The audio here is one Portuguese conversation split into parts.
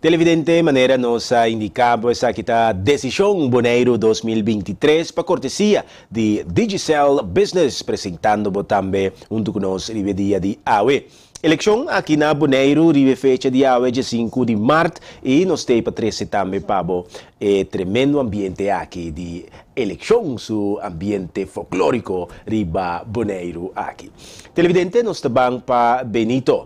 Televidente, maneira nossa indicava essa kita decisão Boneiro 2023 para cortesia de Digicel Business, apresentando também junto conosco o dia de AUE. Eleição aqui na Boneiro, rive fecha de AUE de 5 de março e nós temos para 13 também para tremendo ambiente aqui de eleição, su ambiente folclórico riba Boneiro aqui. Televidente, nós estamos para Benito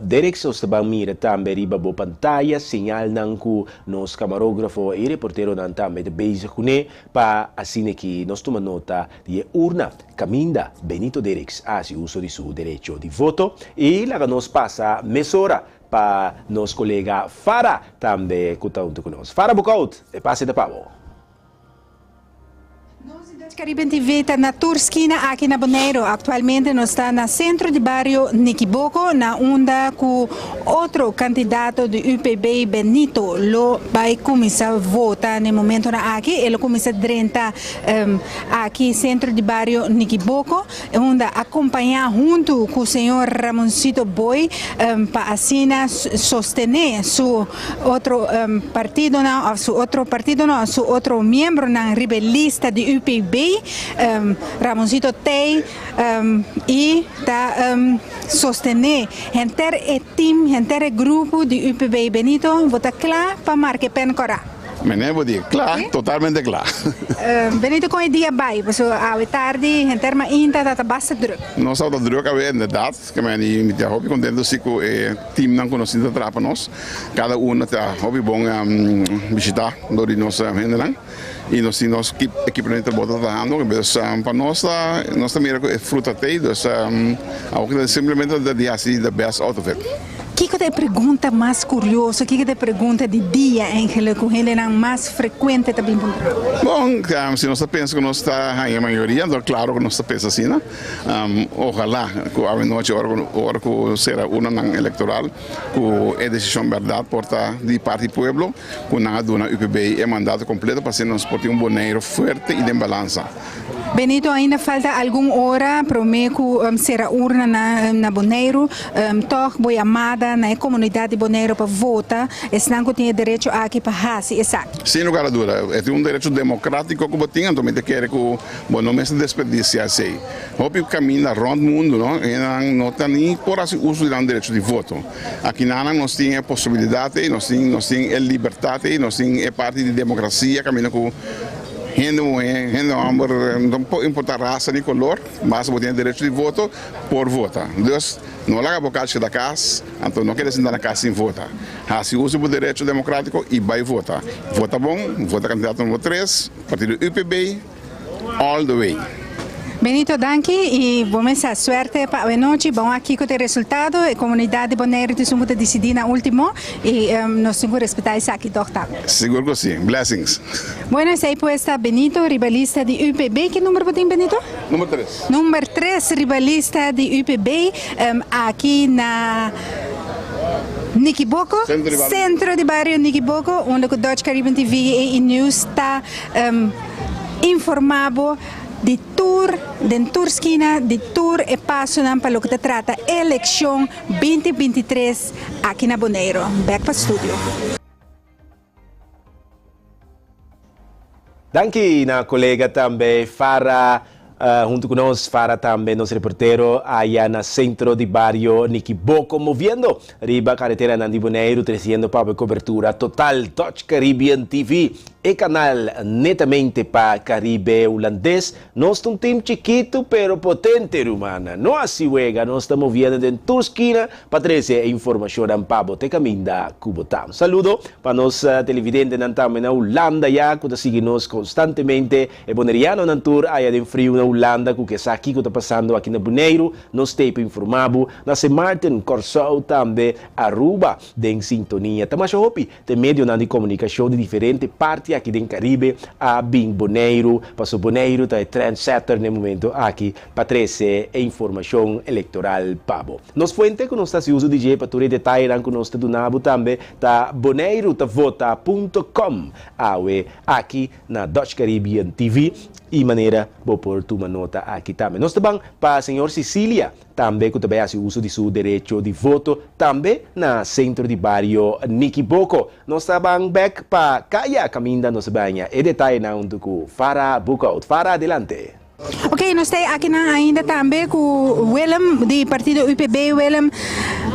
Derek, nós estamos mira também riba bo pantalla, sinal nang ku nos camarógrafo e reportero nan também de base kune para assim que nós toma nota de urna caminda Benito Derek hace uso de su derecho de voto e la nos passa mesora para nos colega Fara também que está junto conosco. Fara Bucaut, e passe da pavo. Caribe TV está na Turskina aqui na Boneiro. Atualmente nós está no centro de bairro Niquiboco, na onda com outro candidato do UPB, Benito. Ele vai começar a votar no momento aqui. Ele começa a direita aqui centro de bairro Niquiboco, onde acompanhar junto com o senhor Ramoncito Boi para assim sostener seu outro partido, seu outro membro na rebelista de UPB. Ramoncito Tei e está sostener o time, o grupo de UPB Benito, vota claro para marcar pen cora. Meneer Bodi, klaar, Okay. totalmente klaar. Benito, com o dia vai, porque a tarde, em termos inta, está bastante druk. Nós estamos druk alweer, inderdaad. Ik ben hier hobby contento se o team não conhecido trapa nós. Cada está hobby bom visitar do nosso vendedor. E nós temos equipamento bom trabalhando, para nós também é fruta tei, então simplesmente de assim the best out of it. O que é a pergunta mais curiosa? O que é a pergunta de dia em que ele é mais frequente também? Bom, se nós pensamos que nós está em maioria, então claro que nós pensamos assim, né? Ojalá que a noite hora que será uma eleitoral, que é decisão verdade porta de parte do povo, que não dona UPB é mandato completo para ser nós portar Boneiro forte e de balança. Benito, ainda falta alguma hora para que será urna na Boneiro, toch boa amada na comunidade de Boneiro para votar, senão que tem direito aqui para fazer, exato. Sem lugar a dúvida, é direito democrático que tem, então quer que o não se desperdice assim. Hope caminha rondo mundo, não? E não tem nem por assim uso do direito de voto. Aqui nós temos a possibilidade, nós temos a liberdade, nós temos a parte de democracia, caminha com não importa a raça nem color, mas você tem direito de voto por votar. Então, não é a boca da casa, então não quer sentar na casa sem votar. Se usa o direito democrático e vai votar. Vota bom, vota candidato número 3, partido UPB, all the way. Benito, danke e vamos a suerte para a noite. Bom, aqui com o resultado, a comunidade de Boneiro tem decidir na última e nós temos que respeitar isso aqui, doctor. Seguro que sim. Blessings. Bueno, esse aí está Benito, rivalista de UPB. Que número tem, Benito? Número 3. Número 3, rivalista de UPB, aqui na Niquiboco, centro de bairro Niquiboco, onde o Dutch Caribbean TV e News está informado de tour, de Turskina, de tour e passo para o que trata eleição 2023 aqui na Boneiro. Back para o estúdio. Danke na colega também Fara, junto conosco Fara também nosso reportero allá na centro de barrio Niquiboco, moviendo riba carretera Nandi Boneiro, trazendo para cobertura total Touch Caribbean TV e canal netamente para Caribe holandês. Nós somos um time chiquito pero potente, rumana. Não assim juega, nós estamos moviendo de Turskina para trazer informação en pabo te caminda Cubotão. Saludo para nós televidentes também na Holanda já, que seguem nos constantemente e boneriano na tour allá de frio na Holanda, que está aqui que está passando aqui na Boneiro, nós temos informado na St. Martin, Corsou também Aruba, em sintonia. Também hopi, tem meio de comunicação de diferentes partes aqui do Caribe, a bem Boneiro, passou Boneiro, está trendsetter no momento aqui, para trazer informação eleitoral pabo. Nos fuente que nós está se usa DJ para ter detalhes que nós está donando também, está boneirotavota.com, aqui na Dutch Caribbean TV, e maneira vou pôr uma nota aqui também. Nós também para a senhora Cecília, também que também faz uso de seu direito de voto, também na centro de bairro Niquiboco. Nós também back para Kaya Caminda nos banha e detalhe na onde com Farah Bukout. Farah, adelante. Ok, nós temos aqui ainda também com o Willem, do partido UPB. Willem,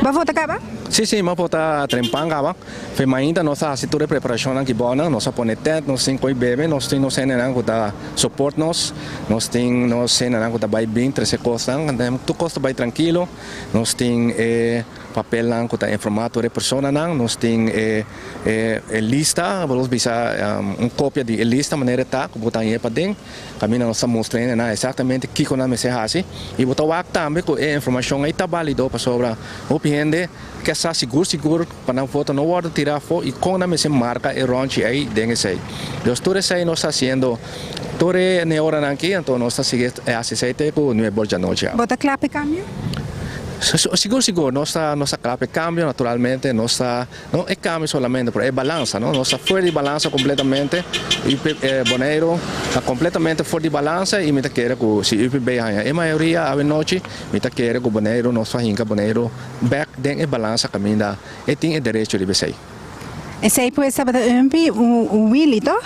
vai votar cá? Sim, mas vota trempanga, foi ainda nossa setor de preparação aqui boa, nós aponetemos, nós temos coi bebê, nós temos suporte nós temos que vai bem, 13 costas, tu costa vai tranquilo, nós temos papel que está informado de pessoa, nós temos lista, vamos bisa cópia de lista maneira tá, que botar aí para dentro, caminho nós mostrando exatamente que que nós mensagem e botar o acta também com informação aí tá válido para sobre o cliente que está seguro para não foto não pode tirar foto e com a mesa marca e ronche aí dentro sei. Então tudo isso aí nós está haciendo tudo na hora aqui então nós está seguindo aceite com no bolsa noite. Bota clape cambio? Seguro, nossa clave cambia naturalmente, não é cambio solamente, mas é balança, nossa fora de balança completamente, e Bonaire está completamente fora de balança e me quer que se UPB a maioria a noite me quer que Bonaire nossa hinca Bonaire back dentro balança caminha e tem direito de ser. Esse aí pode ser o Willy, to?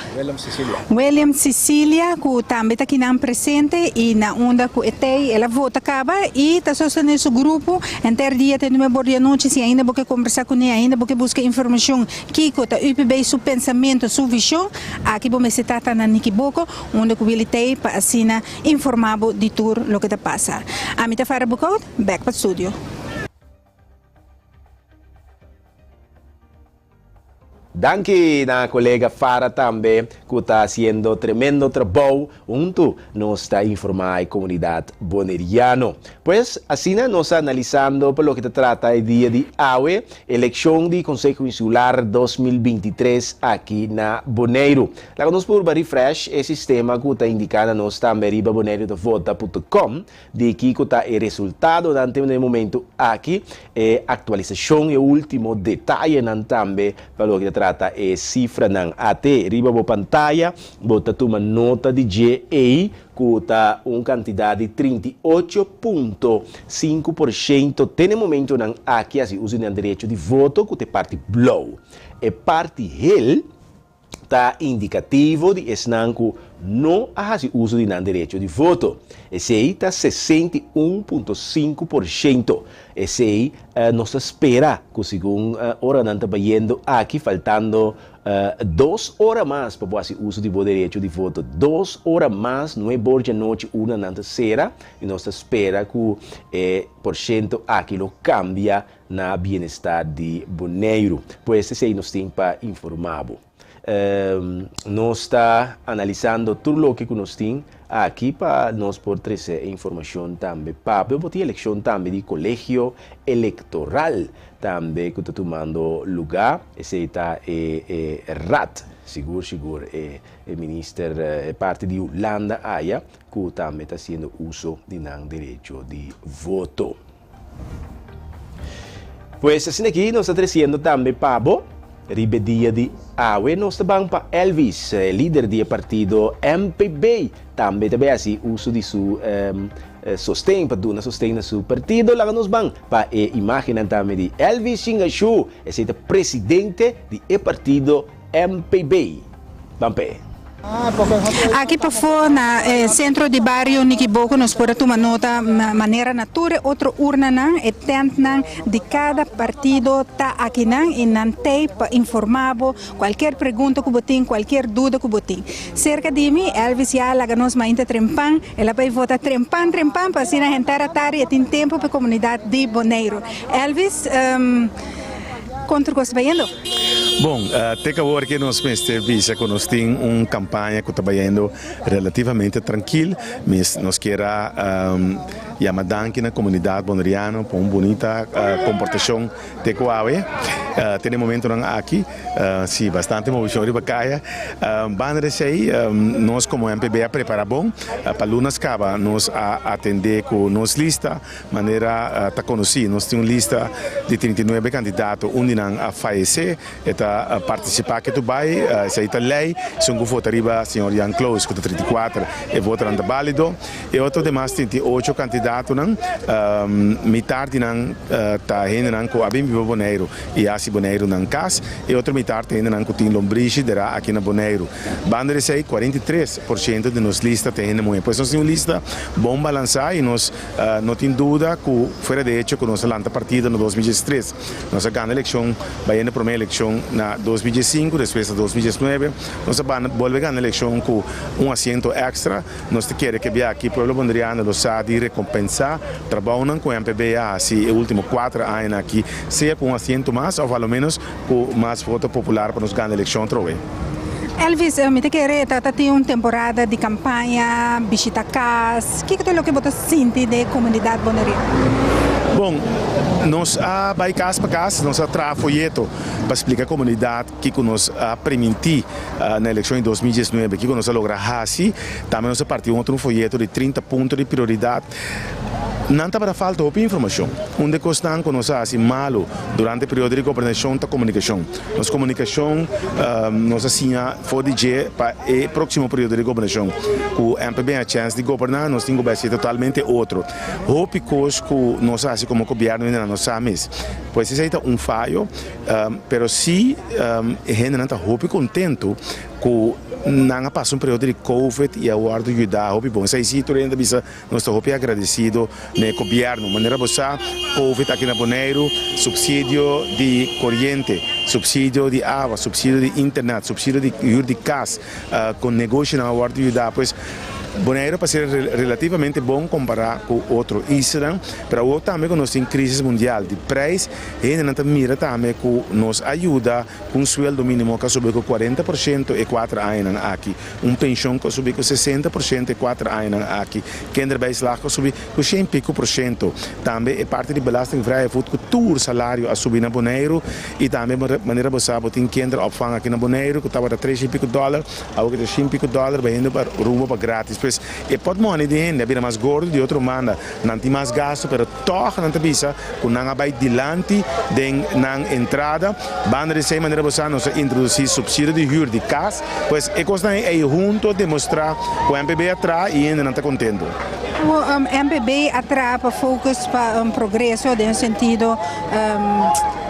William Cecília, que também está aqui presente e na onda que tem, ela vota acaba e está sustentando esse grupo. Inteiro dia tem uma boa noite, se ainda porque conversar com ele, ainda porque buscar informação que está UPB, seu pensamento, sua visão, aqui vamos citar na Niquiboco, onde o Willy tem para assim informar de tudo o que está passando. A mim está Farah Bukout, back para o estúdio. Danke na colega Farah também, que está fazendo tremendo trabalho junto nos está informando a comunidade boneriana. Pois, assim, nós analisando pelo que trata o dia de hoje, eleição de Conselho Insular 2023 aqui na Bonaire. Lá nós por refresh o sistema que está indicando nós também riba boneirodevota.com de que está o resultado dante no momento aqui, atualização e o último detalhe também pelo que trata e cifra ng ate riba bo pantalla bota uma nota de GA cuta quantidade de 38,5% tem momento ng aqui assim usa o direito de voto que é parte blow e parte hell está indicativo de esnanco não há uso de direito de voto. Esse aí está 61,5%. Esse aí nós espera que segundo hora não está indo aqui faltando 2 horas mais para fazer uso de direito de voto. 2 horas mais, não é boa noite, uma não será. E nós espera que o porcento aquilo cambia na bem-estar de Bonaire. Pois esse aí nós temos para informar. Nós está analisando tudo o que nós temos aqui para nós poder trazer informação também para a eleição também de colégio eleitoral também que está tomando lugar. Esse está RAT, seguro, ministro parte de Holanda Aya que também está fazendo uso de direito de voto. Pois assim aqui nós estamos trazendo também para ribedia de awe nós também para Elvis, líder do partido MPB, também assim uso de seu sostém para dar sostém no seu partido. Lá nós vamos para a imagem também de Elvis Chingashu, esse é o presidente do partido MPB. Vamos ver. Aqui para fora, no centro de bairro Niquiboco, nós podemos tomar nota de maneira natural, outra urna e tent de cada partido está aqui e não tem para informar qualquer pergunta que você tem, qualquer dúvida que você tem. Cerca de mim, Elvis já lá nós ainda trempan, ela vai votar trempan para assim a gente e tem tempo para a comunidade de Bonaire. Elvis, contra o que você vai indo? Bom, até agora que nós temos que nós temos uma campanha que está indo relativamente tranquila, mas nós queremos chamar danke na comunidade boneriana por uma bonita comportação de coaue. tem momento aqui, sim, bastante movição de bacaia. Bandeira sei, nós como MPB a preparar bom, para lunas caba, nós a atender com nos lista, maneira tá conhecido, nós temos lista de 39 candidatos, não a falecer, e a participar que tu vai, se aí tá lei, se um voto arriba, senhor Jan Close, que 34, e vota anda válido, e outro demais 38 candidatos, metade não tá ainda com a bem Boneiro e assim Boneiro não cas, e outro metade ainda não com lombriz derá aqui na Boneiro. Bandeira sei 43% de nos lista tem ainda muito, pois nós temos lista bom balançar e nós não tem dúvida que fora de hecho que nós lança partida no 2013, nós ganhamos a eleição, vai na primeira eleição na 2005, depois na 2019, nós volve ganhar a eleição com assento extra, nós queremos que aqui o povo bondriano lo sa de recompensar trabalham com a MPB assim, os últimos 4 anos aqui, seja com assento mais ou pelo menos com mais voto popular para nos ganhar a eleição outra vez. Elvis, me te querer tem uma temporada de campanha, visita casa, o que é o que você sente da comunidade boneriana? Bom, nós vai casa para casa, nós traz folheto para explicar à comunidade que nós permitir na eleição em 2019, que nós logramos assim, também nós partimos outro folheto de 30 pontos de prioridade. Não está para falta de informação. Onde costan que nós assim malo durante o período de governação da comunicação. Nossa comunicação nós assim for de para o próximo período de governação. O MPB a chance de governar, nós temos que ser totalmente outro. O picos que nós assim como governo ainda não sabemos. Pois isso é falho, pero se ainda não está contento que não passou um período de Covid e agora ajudar, bom, isso aí sim, nós estamos agradecidos no governo, maneira boa, Covid aqui na Boneiro, subsídio de corrente, subsídio de água, subsídio de internet, subsídio de casa, com negócio na agora ajudar, pois Boneiro para ser relativamente bom comparar com outro Israel, para o também que nós temos crise mundial de preço, e ainda não mira também que nos ajuda com um sueldo mínimo que subiu com 40% e 4 anos aqui, pensão que subiu com 60% e 4 anos aqui, kinderbijslag que subiu com 100%, também é parte de belastingvrije voet que todo salário a subir na Boneiro, e também maneira boa tem kinderopvang aqui na Boneiro que estava a $3,50, agora é $5,50, vai indo para rumo para grátis. E pode money de gente, é mais gordo de outro manda, não tem mais gasto, mas toch não tem visa, com não vai dilante na entrada, banda de maneira você nós introduzir subsídio de huur de casa, pois é coisa aí junto demonstrar que o MPB atrás e ainda não está contente. O MPB atrapa focus para progresso no sentido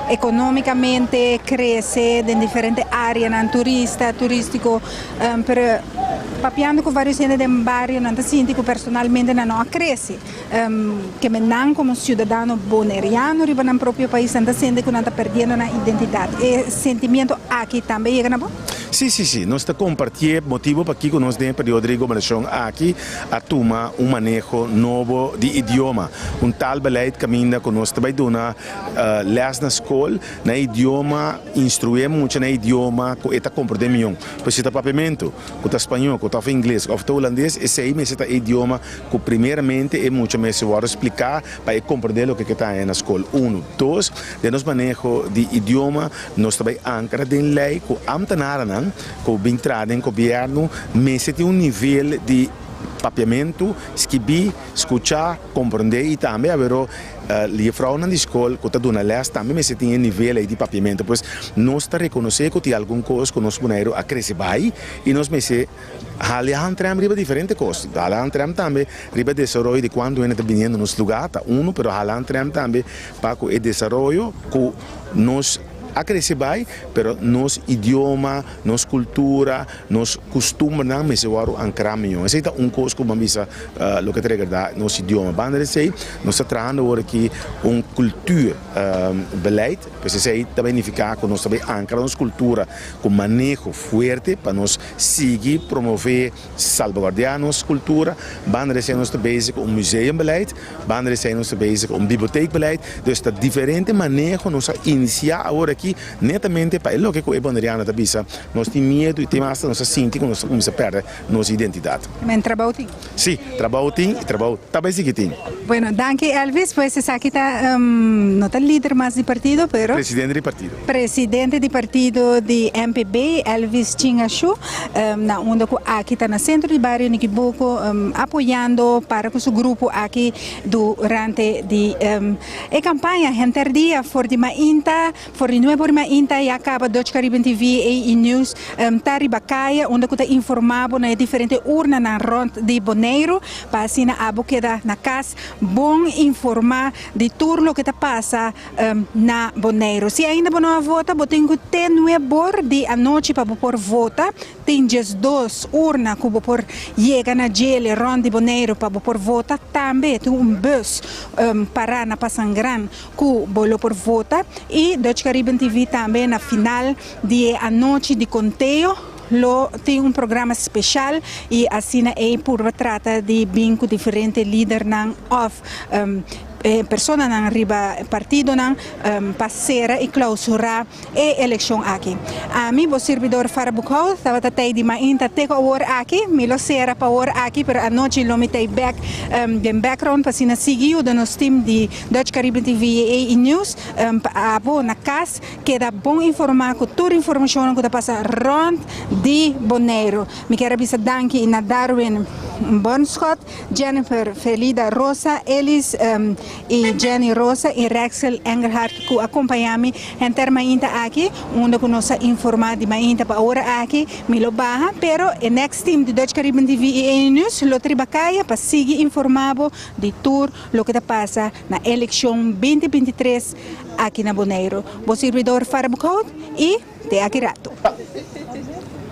economicamente cresce em diferentes áreas, turístico, per papiando com vários entes do bairro, não sinto que personalmente não cresce, que não como cidadão boneriano riba no próprio país não sinto que não está perdendo a identidade. E sentimento aqui também é bom? Sim, nós estamos compartilhando motivo para que nós temos período de governação aqui a tomar manejo novo de idioma, tal beleid caminha que nós também dona les na escola, na idioma, instruímos muito na idioma que está compreendendo, pois se está papiamento, que está espanhol, que está inglês, que está holandês, esse aí é o idioma que primeiramente é muito mais seguro explicar para compreender o que está na escola. 1, 2, de nos manejo de idioma, nós também ancora em lei que amtanara que o entrada em governo, mas tem nível de papiamento, escrever, escutar, compreender e também haver livro na escola que está dando les também mas tem nível de papiamento, pois nós está reconhecer que tem alguma coisa que nós boneiro a crescer bem e nós me se entramos riba diferente coisas, entramos também riba desenvolvimento de quando ainda está vindo nos lugares, pero entramos também para o desenvolvimento que nós a crescer bem, pero nos idioma, nos cultura, nos costumes não me se varo ancrar melhor. Essa é coisa que uma visa lo que trega nos idioma. Banda de sei, nós estamos trabalhando agora aqui cultura beleid, pois isso aí também significa que nós também ancrar nos cultura com manejo forte para nós seguir promover salvaguardar nossa cultura. Banda de sei nós estamos bezig com museu beleid, banda de sei nós estamos bezig com biblioteca beleid. Dus dat diferente manejo nós iniciar agora aqui aqui netamente para o que é boneriano da bisa. Nós temos medo e temos nossa sinti que nós começamos a perder nossa identidade. Men trabalho tem? Sim, trabalho tem e trabalho também sim que tem. Bueno, danke Elvis, pues esa aquí está, no está líder más de partido, pero... Presidente do partido. Presidente de partido de MPB, Elvis Chingashu, na onda que aqui está no centro de bairro Niquiboco, apoiando para que o grupo aqui durante a campanha interdia for de Mainta, for de Nuevo Mainta e acaba Dutch Caribbean TV e News, Taribacaia, onde que está informado na diferente urna na rond de Bonaire, para assim a queda na casa, bom informar de tudo o que está passa na Bonaire. Se ainda não vota, tem que ter nuevo de a noite para por vota, tem just 2 urnas que por chega na gele rond de Bonaire para por vota, também tem bus para na Passangran que bolo por vota e Dutch Caribbean TV também na final de a noite de conteio. Tem programa especial e assim é por trata de bingo diferente líder não of persona não riba partido não passera e clausura e eleição aqui. A mim o servidor Farabukau estava até de Mainta teko or aqui, me lo sera para or aqui per a noite lo mitei back den background para sina seguiu do nosso time de Dutch Caribbean TV e News a bo na casa que dá bom informar com toda a informação que está passa rond de Bonaire. Me quero avisar danke na Darwin Bonschot, Jennifer Felida Rosa, Elis e Jenny Rosa e Rexel Engelhardt que acompanham-me em Mainta aqui, onde que nós informar de Mainta para hora aqui, me lo barra, pero o next team de Dutch Caribbean TV e News lo tribacaia para seguir informado de tudo o que está passa na eleição 2023 aqui na Bonaire. O servidor Farabukau e te aqui rato.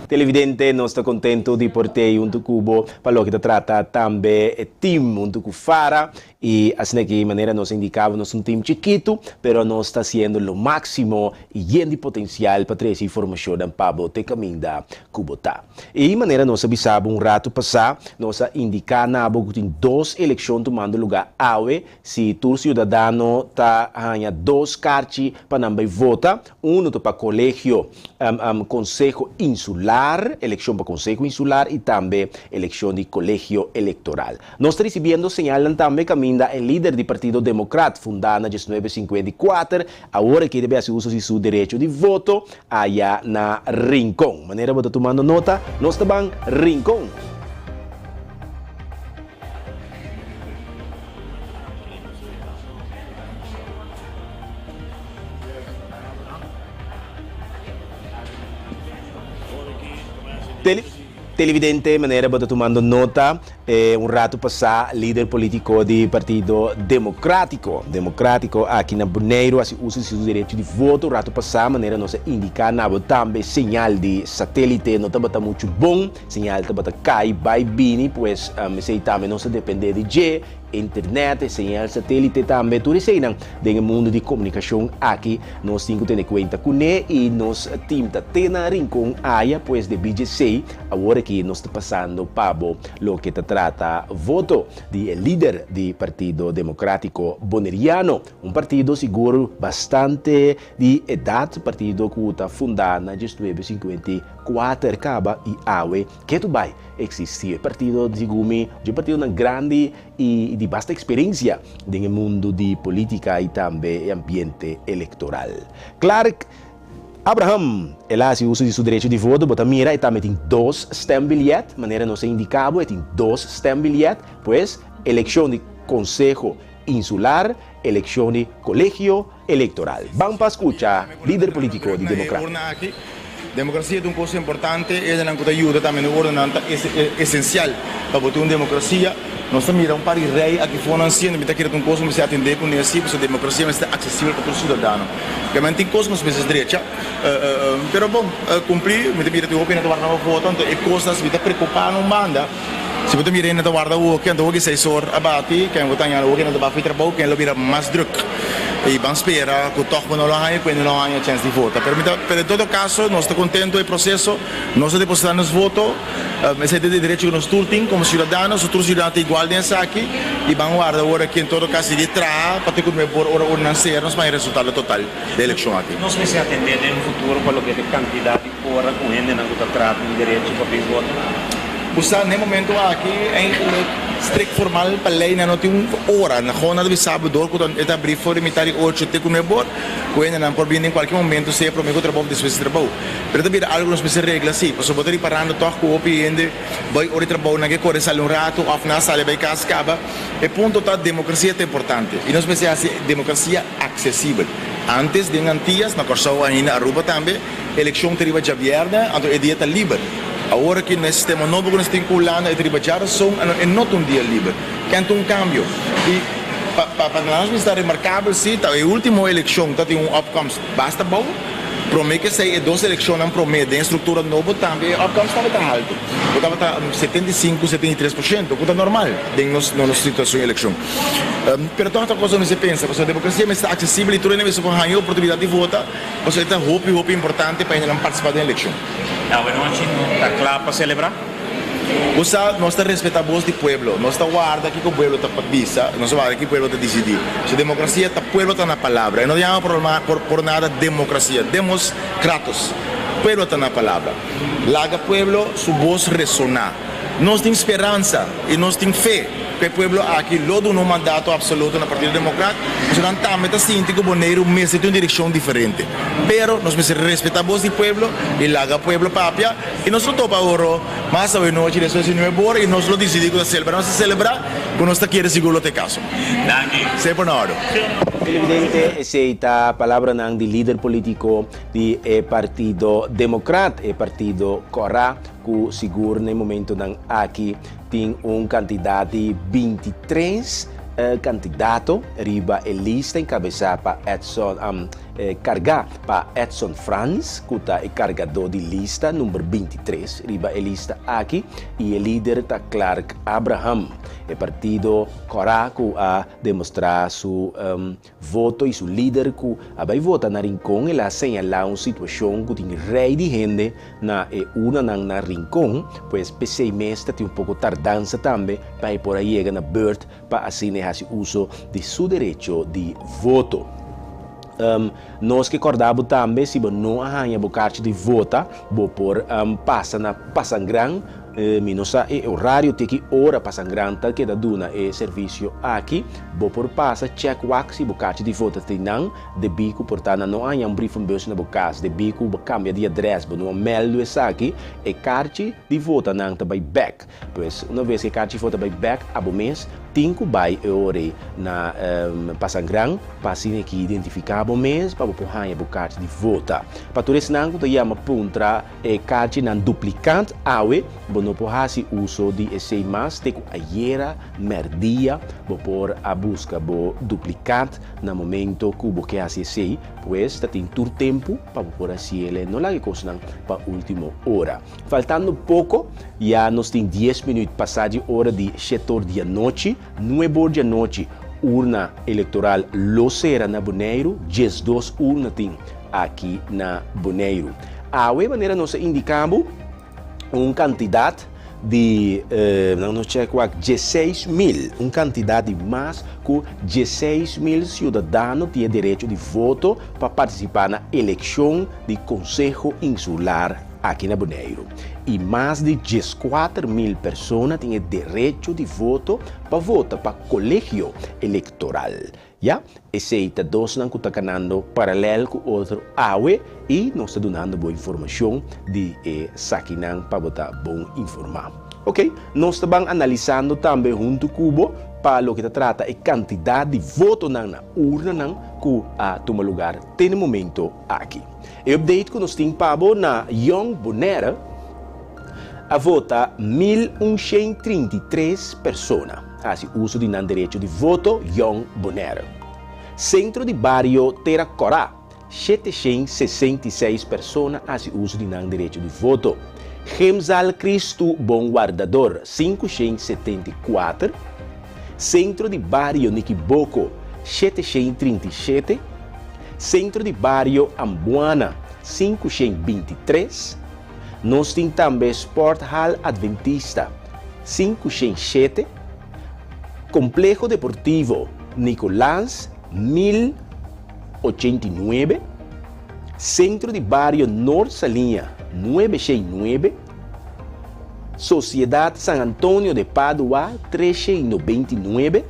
Televidente, nós estamos contentos de portar junto com Cubo para o que trata também o time junto com Fara e assim de maneira nós indicávamos um time chiquito, pero nós está fazendo o máximo e lleno de potencial para trazer informação para o caminho da Cubota. E de maneira nós avisávamos rato passar, nós indicávamos que tem 2 eleições tomando lugar aue, se todo cidadão está ganhando 2 cartas para não votar, para colégio, conselho insular, eleição para conselho insular e também eleição de colégio eleitoral. Nós estamos recebendo sinal também caminho da líder do Partido Democrata, fundada em 1954, agora que deve fazer uso de seu direito de voto, allá na Rincón. Maneira você tomando nota, nós estamos Rincón. Televidente, maneira para tomando nota, rato passar, líder político do Partido Democrático aqui na Bonaire, assim usa seu direito de voto, rato passar, maneira nós indicar na também sinal de satélite, não está muito bom, sinal está cai, vai bem, pois sei também não se depende de internet, sinal satélite também, tudo isso aí no mundo de comunicação aqui, nós temos que ter conta com ele e nós temos que ter na Rincón área, pois de BGC, agora que nós está passando para o que trata voto de líder do Partido Democrático Boneriano, partido seguro bastante de idade, partido que está fundado em 1954, acaba e aue, que tu vai existir, partido de Gumi, partido grande e de vasta experiência no mundo de política e também ambiente eleitoral. Clark Abraham, ela se usa de seu direito de voto, bota mira e também tem 2 stem bilhete, maneira não se indicava, tem 2 stem bilhete, pois eleição de conselho insular, eleição de colégio eleitoral. Vamos para escutar, líder político de Democrata. Democracia é coisa importante e não ajuda também no ordenamento essencial para botar uma democracia. Nós também miramos para o rei aqui fora anciano, mas aqui é coisa que se atender com isso, porque a democracia é acessível para todo cidadão. Realmente tem coisas que se direita, pero bom, cumprir, mas mira tu opinião do guarda voto, então é coisas que te preocupar não manda. Se você mira na guarda o que anda hoje 6 horas abate, quem vota em algo que não vai fazer trabalho, quem lo vira mais druk. e van spera que toch não há e quando não há chance de votar. Pero em todo caso, nós estamos contentos com o processo, nós depositamos voto, esse é o direito que nós temos como cidadãos, os outros cidadãos têm igualdade aqui e vamos guardar agora que em todo caso de trás para ter que por hora ordenanceira, nós vamos resultado total da eleição aqui. Nós vamos atender no futuro qual é a quantidade de hora com gente não está tratando direito para votar. Busa, no momento aqui, eigenlijk strikt formal para lei não tem hora, na zona de sábado, quando está brief for imitar 8 te com nebor, quando não por vir em qualquer momento se prometo trabalho de suas trabalho. Pero também algumas espécies regras sim, posso botar parando toque com o piende, vai ori trabalho na que corre sale rato, off na sale vai cascaba, e ponto tá democracia é importante. E nós pensamos assim, democracia acessível. Antes de antigas, na Corsão ainda Aruba também, eleição teria já vierda, então é dia está livre. Agora que no sistema novo que nós temos que olhar e trabalhar é não um dia livre, que é um cambio. E para nós está remarcável, sim, a última eleição tem outcome basta bom, promete que se 2 eleições não promete, a estrutura nova também, o outcome estava alto. Estava 75, 73%, o que é normal em nossa situação de eleição. Pero toda coisa não se pensa, porque a democracia está acessível e tudo isso ganha a oportunidade de votar, você está hope importante para não participar da eleição. Está claro para celebrar? Nós respeitamos a voz do povo, nós guarda que o povo está visa, nós guarda que o povo está decidir. Se a democracia está, o povo está na palavra, e não chamamos por nada democracia, demos kratos. O povo está na palavra. Laga o povo, sua voz ressonar. Nós temos esperança e nós temos fé que o povo aqui logo um mandato absoluto na Partido Democrático, mas não também está sentindo que o Boneiro merece uma direção diferente. Pero nós precisamos respeitar a voz do povo e laga o povo papia e nós não topa agora, mas a noite de suas embora e nós não decidimos celebrar, nós celebrar quando nós queremos seguir o caso. Sempre na hora. Evidente, essa palavra não de líder político do Partido Democrata, o Partido Corá, que seguro no momento não aqui tem candidato de 23 candidato riba a lista encabeçada para Edson carga para Edson Franz, que está carregador de lista número 23 riba a lista aqui e o líder está Clark Abraham. O partido Corá que a demonstrar seu voto e seu líder que vai votar na rincão e señalar uma situação que tem rei de gente na na rincão, pois PC mês tem pouco tardança também para por aí chegar na birth para assim fazer uso de seu direito de voto. Nós que acordamos também se não arranha a carta de voto, vou por passa na Passangran, minosa e horário tem que hora Passangran tal que da duna e serviço aqui, vou por passa check wax e carta de voto tem não de bico portanto não há brief bus na casa de bico cambia de endereço, não melo essa aqui e carta de voto não também back, pois uma vez que carta de voto vai back abo mês tinco vai ore na Passangran para assim que identificar o mês para poder ganhar a carta de voto. Para tudo isso não que chama puntra e carta não duplicante awe, não pode fazer uso de esse mais de ayer merdia por a busca do duplicante no momento que você faz esse, pois tem todo tempo para poder fazer ele não lá coisa para última hora. Faltando pouco, já nós temos 10 minutos passar de hora de setor de noite, 9 horas da noite. Urna eleitoral Locera na Boneiro, 12 urnas tem aqui na Boneiro. A maneira nós indicamos candidato de, não sei qual, 16 mil, candidato de mais que 16 mil cidadãos têm direito de voto para participar na eleição do Conselho Insular aqui na Boneiro. E mais de 14 mil pessoas têm direito de voto para votar para o colégio eleitoral. Yeah? Esse é dois não está canando paralelo com outro AUE e nós estamos dando boa informação de Saquinan para votar bom informar. Ok? Nós estamos analisando também junto com o para o que trata a quantidade de votos na urna que toma lugar no momento aqui. E update que nós temos para na Young Bonaire a vota 1.133 pessoas. Assim, uso de direito de voto Young Bonaire. Centro de Barrio Teracorá, 766 pessoas assim, uso de direito de voto. Gemsal Cristo Bom Guardador, 574. Centro de Barrio Niquiboco, 737, Centro de Barrio Ambuana 523, nós temos também Sport Hall Adventista 507, Complejo Deportivo Nicolás 1089, Centro de Barrio Norte Salinha 969, Sociedade San Antonio de Padua 399,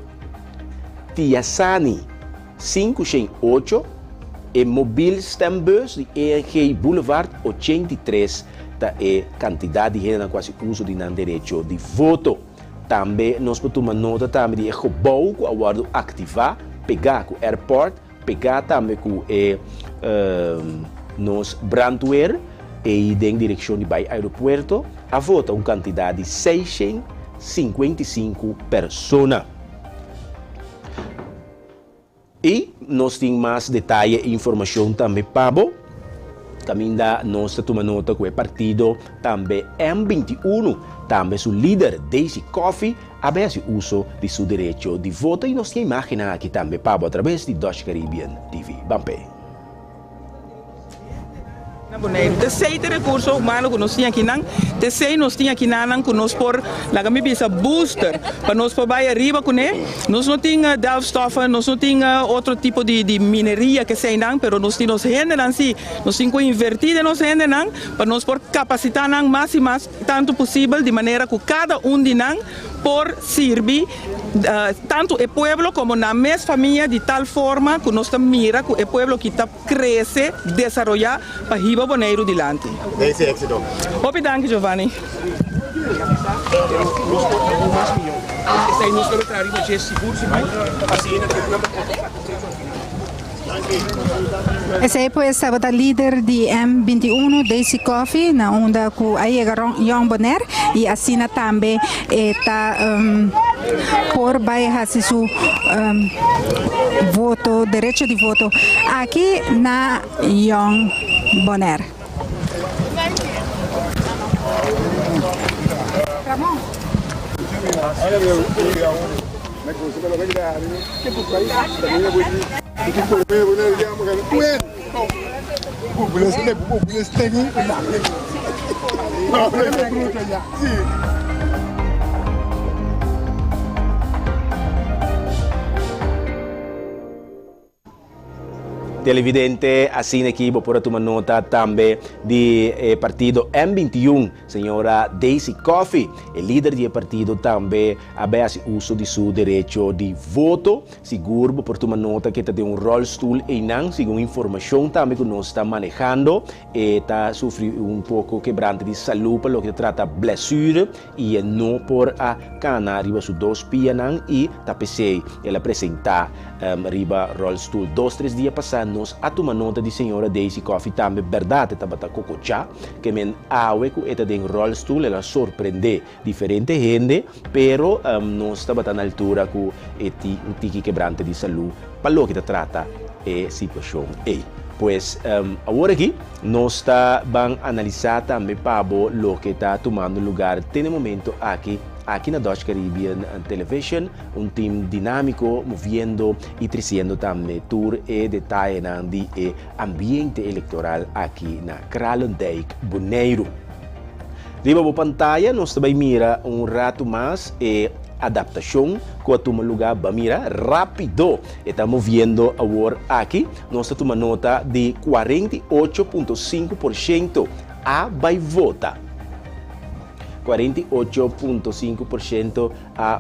Tiasani 508 e Mobile Stembus de ENG Boulevard 83 da quantidade de gente quase uso de direito de voto. Também nós podemos nota também de gebouw que agora ativar, pegar com o airport, pegar também com nos brandweer e em direção de vai aeroporto, a vota uma quantidade de 655 pessoas. E nós temos mais detalhes e informação também para você. Também nós tomamos nota que o partido também M21, também seu líder Daisy Coffey, abre o uso de seu direito de voto e nós temos imagem aqui também para você através de Dutch Caribbean TV. Bampe. Terceiro recurso humano que nós temos aqui, terceiro nós temos aqui que nós por lá me bisa booster para nós por baixo arriba com ele. Nós não temos delfstoffen, nós não temos outro tipo de mineria que sei não, pero nós temos gente assim, nós temos que invertir nós gente não para nós por capacitar não mais e mais tanto possível de maneira que cada de nós por servir tanto o pueblo como na mesma família de tal forma que nós mira que o pueblo que está cresce, desarrollar para Rio Boneiro dilante. Esse éxito. Hope danke Giovanni. Esse é pues a líder de M21 Daisy Coffey na onda com a Young Boner e assina também está por baixar seu voto, direito de voto aqui na Young Boner. Televidente, assim aqui, vou pôr uma nota também do partido M21, senhora Daisy Coffey, líder do partido também, abre uso de seu direito de voto. Seguro, vou pôr uma nota que tem rolstool e não, segundo informação também que nós estamos manejando, está sofrendo pouco quebrante de saúde, para o que trata blessura, e não por a cana, arriba su 2 pianan, e tapecei, ela apresenta arriba rolstool 2-3 dias passados. Nós a tomar nota de senhora Daisy Coffey também verdade tabata cococha que men awe ku eta den rollstool ela sorprende diferente gente pero nós tabata na altura ku eti un tiki quebrante de saúde para lo que trata situação pues agora aqui nós vamos analisar também para lo que está tomando lugar tem momento aqui na Dutch Caribbean Television, um time dinâmico, movendo e trazendo também tour e detalhe do ambiente eleitoral aqui na Kralendijk, Bonaire. Riba a pantalla, nós também mira rato mais adaptação que a toma lugar para mira rápido. Estamos vendo agora aqui, nós toma nota de 48,5% a vai votar. 48,5%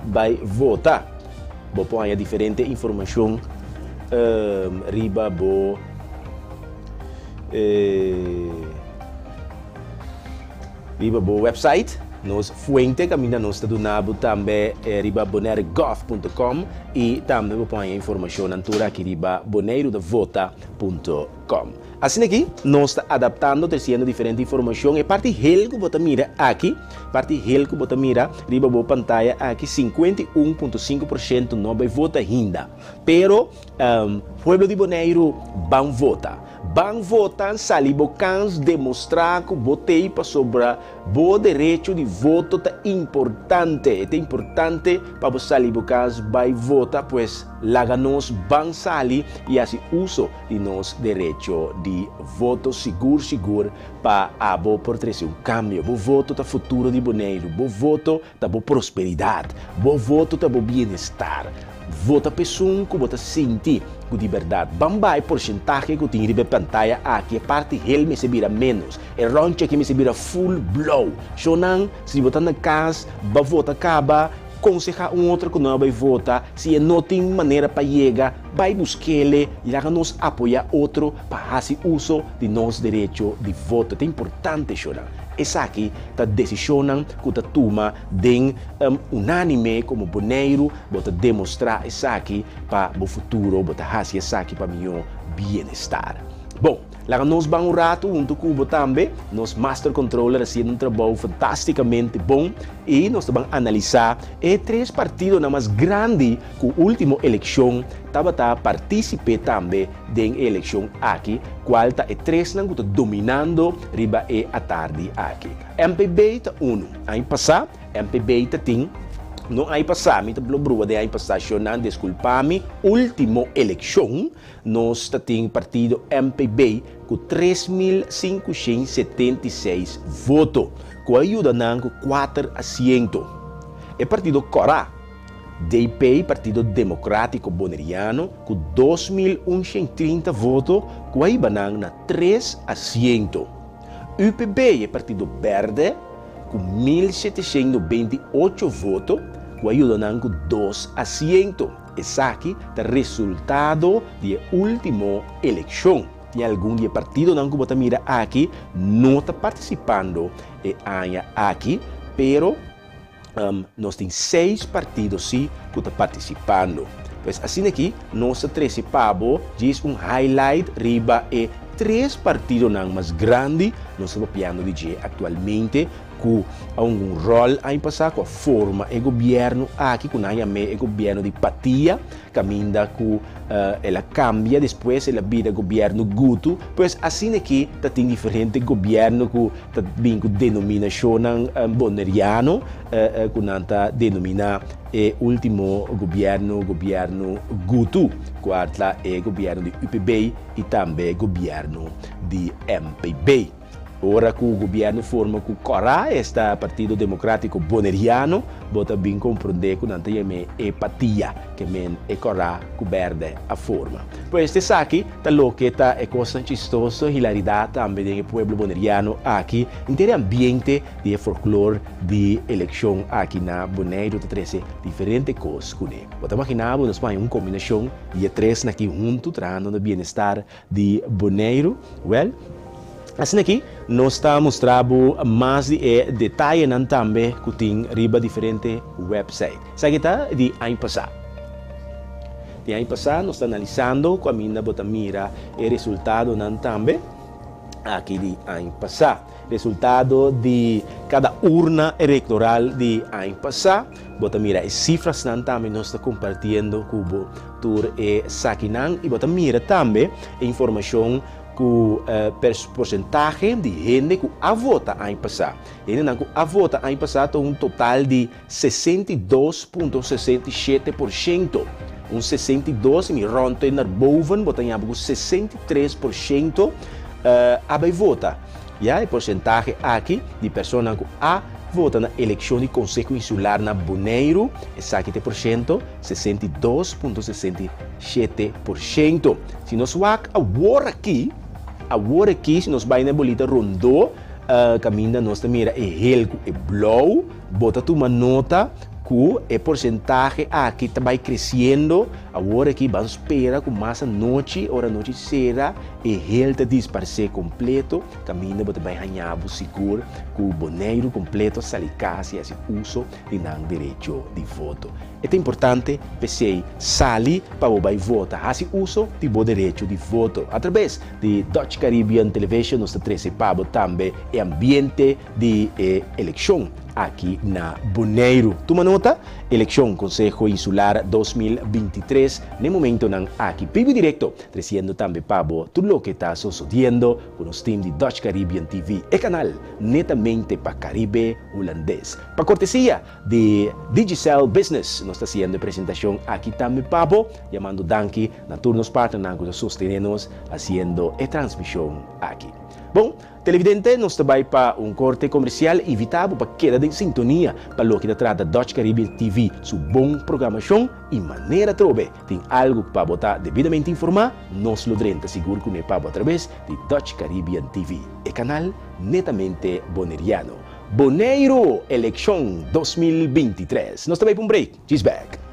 vai votar. Vou pôr aí diferente informação riba bo website. Nos fuente caminha nós está donado também riba bonairogov.com e também vou pôr aí informação antura aqui riba boneirodavota.com. Assim aqui, nós estamos adaptando, trazendo diferente informação. E parte real que você mira aqui, riba boa pantalla aqui, 51,5% não vai votar ainda. Pero, o povo de Bonaire vai votar. Ban votan salibocans demonstrar que votei para sobre o direito de voto é importante. É importante para os salibocans vai votar, pois laga nos ban sali e assim uso de nos direito de voto seguro para abo por trazer cambio. O voto tá futuro de Bonaire, o voto tá boa prosperidade, o voto tá bom bem-estar. Vota pessoa que vota sentir com liberdade. Bambai porcentagem que tem na pantalla aqui, a parte real me se vira menos. É ronche que me se vira full blow. Shonan, se vota na casa, vai votar acaba, aconselhar outro que não vai votar. Se não tem maneira para chegar, vai buscar ele e lá nos apoiar outro para fazer uso de nosso direito de voto. É importante, Shonan. Essa aqui está decisão que está toma de unânime como Bonaire, para demonstrar essa aqui para o futuro, para fazer essa aqui para melhor bem-estar. Bom, lá nós vamos um rato junto com o também, nosso Master Controller fazendo um trabalho fantasticamente bom e nós vamos analisar três partidos mais grandes que a última eleição estava participando também da eleição aqui, qual está três não está dominando riba e à tarde aqui. MPB está ano passado, MPB está tem no ano passado, me blubru de ano passado, não desculpa-me, última eleição, nós temos partido MPB com 3.576 votos, com ajuda com 4 assentos. E partido Corá, DP, Partido Democrático Bonaireano, com 2.130 votos, com ajuda na 3 assentos. UPB, Partido Verde, com 1.728 votos, com ajuda com 2 assentos. Esse aqui é o resultado da última eleição. E algum dia partido não que você mira aqui não está participando aqui, pero nós temos 6 partidos sim que estão participando. Pois assim aqui, nossa 13 pabo diz highlight riba e 3 partidos mais grandes, nós estamos piando de atualmente, com um rol a passar com a forma do governo aqui, com o governo de Patia, caminha com ela cambia, depois ela vira governo Guto, pois assim aqui tem diferente governo que tem denominação bonaireano, que nanta denomina o último governo Guto, quarta é governo de UPB e também governo de MPB. Ora que o governo forma que o Corá, este Partido Democrático Bonaireano, bota bem compreender que não tem empatia, que é Corá que verde a forma. Pois este aqui, está louco, é coisa chistosa, hilaridade também do povo bonaireano aqui, inteiro ambiente de folclore de eleição aqui na Bonaire, que traz diferentes coisas com ele. Bota imaginar, nós vamos uma combinação de três aqui junto, trazendo o bem-estar de Bonaire. Well, assim aqui, nós estamos mostrando mais de detalhes também que tem riba diferentes websites. Isso aqui está de ano passado. De ano passado, nós estamos analisando com a minha botamira o resultado também aqui de ano passado. Resultado de cada urna eleitoral de ano passado. Botamira as cifras também nós estamos compartilhando com o tour e Saquinan e botamira também a informação com porcentagem de gente que a vota ano passado. E a vota ano passado um total de 62,67%. 62 me ronte na boven, botamos com 63% a vota. E a porcentagem aqui de pessoas que a vota na eleição de Conselho Insular na Bonaire, essa aqui é 62,67%. Se nós vamos agora aqui, se nós vamos na bolita rondou, caminha nós mira é relgo e blow, bota uma nota que a porcentagem aqui vai crescendo, agora aqui vamos esperar com mais noite, hora noite será, e ele disparcer completo, caminha bota vai ganhar seguro, que o Bonaire completo salicase esse uso de não direito de voto. É importante que sali para o votar, esse uso de bom direito de voto. Através de Dutch Caribbean Television, nós trazemos também o ambiente de eleição aqui na Bonaire. Toma nota, eleição Conselho Insular 2023, vez, en el momento nan aquí, vivo directo, trayendo también pabo todo lo que está sucediendo con los team de Dutch Caribbean TV, el canal netamente para Caribe holandés. Para cortesía de Digicel Business, nos está haciendo presentación aquí también pabo, llamando Danke, na turnos partners que sostenemos haciendo la transmisión aquí. Bom, televidente, nós também para corte comercial evitado para quedar em sintonia para o que trata Dutch Caribbean TV, sua boa programação e maneira trobe. Tem algo para botar devidamente informar, nós lo drenta seguro que para através de Dutch Caribbean TV, o canal netamente boneriano. Boneiro Election 2023. Nós também para break. She's back.